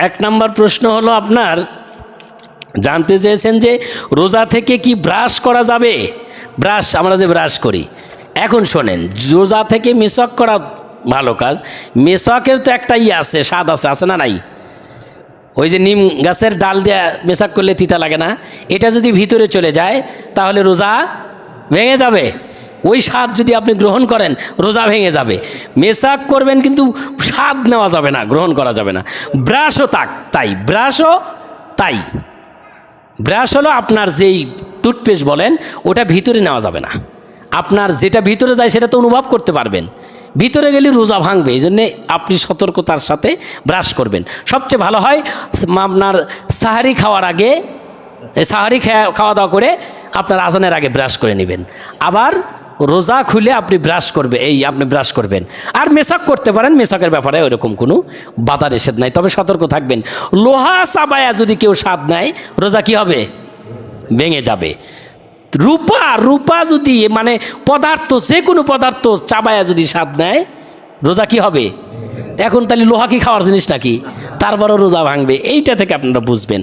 এক নম্বর প্রশ্ন হলো আপনার জানতে চেয়েছেন যে রোজা থেকে কি ব্রাশ করা যাবে? ব্রাশ, আমরা যে ব্রাশ করি, এখন শোনেন, রোজা থেকে মেসওয়াক করা ভালো কাজ। মেসওয়াকের তো একটা আছে, স্বাদ আছে, আছে না নাই? ওই যে নিম গাছের ডাল দিয়ে মেসওয়াক করলে তিতা লাগে না? এটা যদি ভিতরে চলে যায় তাহলে রোজা ভেঙে যাবে। ওই স্বাদ যদি আপনি গ্রহণ করেন রোজা ভেঙে যাবে। মেসওয়াক করবেন কিন্তু স্বাদ নেওয়া যাবে না, গ্রহণ করা যাবে না। ব্রাশও তাই, ব্রাশও তাই। ব্রাশ হলো আপনার যেই টুথপেস্ট বলেন, ওটা ভিতরে নেওয়া যাবে না। আপনার যেটা ভিতরে যায় সেটা তো অনুভব করতে পারবেন, ভিতরে গেলে রোজা ভাঙবে। এই জন্যে আপনি সতর্কতার সাথে ব্রাশ করবেন। সবচেয়ে ভালো হয় আপনার সাহারি খাওয়ার আগে, সাহারি খাওয়া দাওয়া করে আপনার আজানের আগে ব্রাশ করে নেবেন। আবার রোজা খুলে আপনি ব্রাশ আপনি ব্রাশ করবেন। আর মেসওয়াক করতে পারেন, মেসওয়াকের ব্যাপারে ওইরকম কোনো বাধা নিষেধ নাই। তবে সতর্ক থাকবেন, লোহা চাবায়া যদি কেউ স্বাদ নেয় রোজা কি হবে? ভেঙে যাবে। রূপা যদি মানে পদার্থ, যে কোনো পদার্থ চাবায়া যদি স্বাদ নেয় রোজা কি হবে? এখন তাহলে লোহা কি খাওয়ার জিনিস নাকি? তারপরও রোজা ভাঙবে। এইটা থেকে আপনারা বুঝবেন।